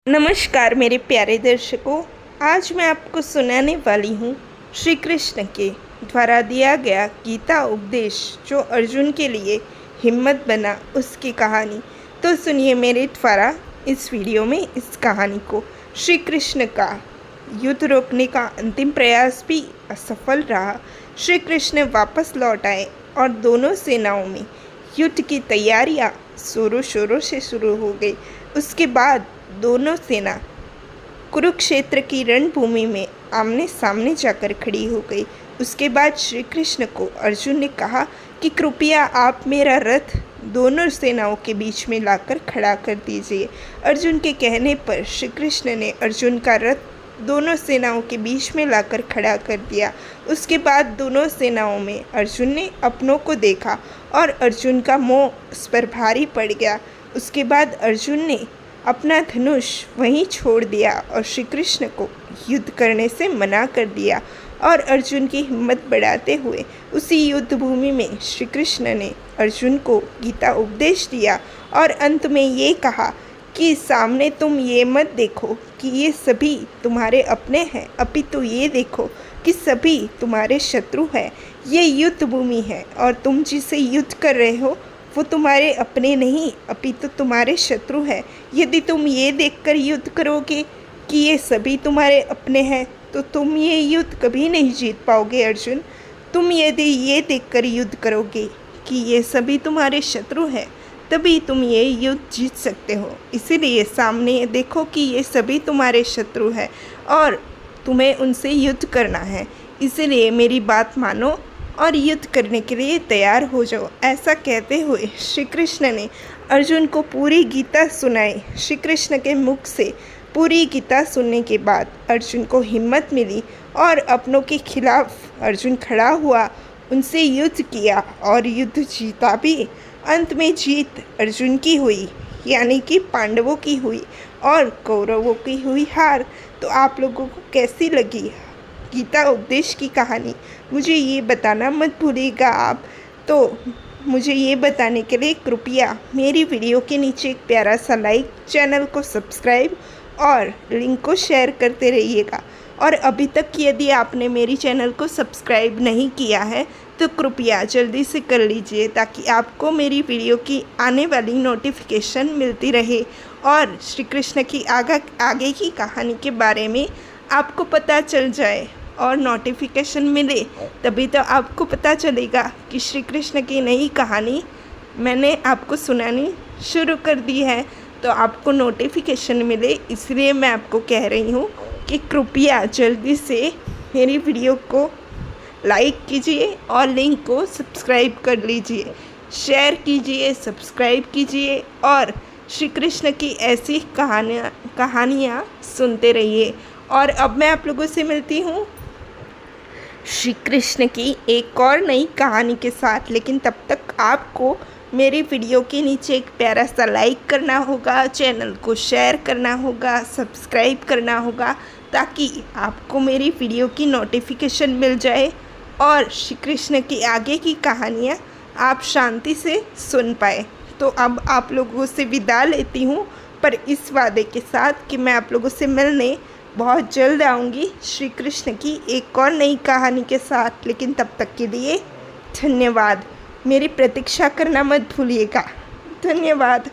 नमस्कार मेरे प्यारे दर्शकों, आज मैं आपको सुनाने वाली हूँ श्री कृष्ण के द्वारा दिया गया गीता उपदेश जो अर्जुन के लिए हिम्मत बना उसकी कहानी। तो सुनिए मेरे द्वारा इस वीडियो में इस कहानी को। श्री कृष्ण का युद्ध रोकने का अंतिम प्रयास भी असफल रहा। श्री कृष्ण वापस लौट आए और दोनों सेनाओं में युद्ध की तैयारियां जोरों शोरों से शुरू हो गई। उसके बाद दोनों सेना कुरुक्षेत्र की रणभूमि में आमने सामने जाकर खड़ी हो गई। उसके बाद श्री कृष्ण को अर्जुन ने कहा कि कृपया आप मेरा रथ दोनों सेनाओं के बीच में लाकर खड़ा कर दीजिए। अर्जुन के कहने पर श्री कृष्ण ने अर्जुन का रथ दोनों सेनाओं के बीच में लाकर खड़ा कर दिया। उसके बाद दोनों सेनाओं में अर्जुन ने अपनों को देखा और अर्जुन का मोह उस पर भारी पड़ गया। उसके बाद अर्जुन ने अपना धनुष वहीं छोड़ दिया और श्री कृष्ण को युद्ध करने से मना कर दिया और अर्जुन की हिम्मत बढ़ाते हुए उसी युद्ध भूमि में श्री कृष्ण ने अर्जुन को गीता उपदेश दिया और अंत में ये कहा कि सामने तुम ये मत देखो कि ये सभी तुम्हारे अपने हैं, अपितु ये देखो कि सभी तुम्हारे शत्रु हैं। ये युद्ध भूमि है और तुम जिसे युद्ध कर रहे हो वो तुम्हारे अपने नहीं अपितु तुम्हारे शत्रु हैं। यदि तुम ये देखकर युद्ध करोगे कि ये सभी तुम्हारे अपने हैं तो तुम ये युद्ध कभी नहीं जीत पाओगे अर्जुन। तुम यदि ये देखकर युद्ध करोगे कि ये सभी तुम्हारे शत्रु हैं तभी तुम ये युद्ध जीत सकते हो। इसीलिए सामने देखो कि ये सभी तुम्हारे शत्रु हैं और तुम्हें उनसे युद्ध करना है। इसीलिए मेरी बात मानो और युद्ध करने के लिए तैयार हो जाओ। ऐसा कहते हुए श्री कृष्ण ने अर्जुन को पूरी गीता सुनाई। श्री कृष्ण के मुख से पूरी गीता सुनने के बाद अर्जुन को हिम्मत मिली और अपनों के खिलाफ अर्जुन खड़ा हुआ, उनसे युद्ध किया और युद्ध जीता भी। अंत में जीत अर्जुन की हुई, यानी कि पांडवों की हुई और कौरवों की हुई हार। तो आप लोगों को कैसी लगी गीता उपदेश की कहानी मुझे ये बताना मत भूलिएगा आप। तो मुझे ये बताने के लिए कृपया मेरी वीडियो के नीचे एक प्यारा सा लाइक, चैनल को सब्सक्राइब और लिंक को शेयर करते रहिएगा। और अभी तक यदि आपने मेरी चैनल को सब्सक्राइब नहीं किया है तो कृपया जल्दी से कर लीजिए ताकि आपको मेरी वीडियो की आने वाली नोटिफिकेशन मिलती रहे और श्री कृष्ण की आगे की कहानी के बारे में आपको पता चल जाए और नोटिफिकेशन मिले तभी तो आपको पता चलेगा कि श्री कृष्ण की नई कहानी मैंने आपको सुनानी शुरू कर दी है। तो आपको नोटिफिकेशन मिले इसलिए मैं आपको कह रही हूँ कि कृपया जल्दी से मेरी वीडियो को लाइक कीजिए और लिंक को सब्सक्राइब कर लीजिए, शेयर कीजिए, सब्सक्राइब कीजिए और श्री कृष्ण की ऐसी कहानियाँ सुनते रहिए। और अब मैं आप लोगों से मिलती हूँ श्री कृष्ण की एक और नई कहानी के साथ। लेकिन तब तक आपको मेरी वीडियो के नीचे एक प्यारा सा लाइक करना होगा, चैनल को शेयर करना होगा, सब्सक्राइब करना होगा ताकि आपको मेरी वीडियो की नोटिफिकेशन मिल जाए और श्री कृष्ण की आगे की कहानियाँ आप शांति से सुन पाए। तो अब आप लोगों से विदा लेती हूँ, पर इस वादे के साथ कि मैं आप लोगों से मिलने बहुत जल्द आऊँगी श्री कृष्ण की एक और नई कहानी के साथ। लेकिन तब तक के लिए धन्यवाद। मेरी प्रतीक्षा करना मत भूलिएगा। धन्यवाद।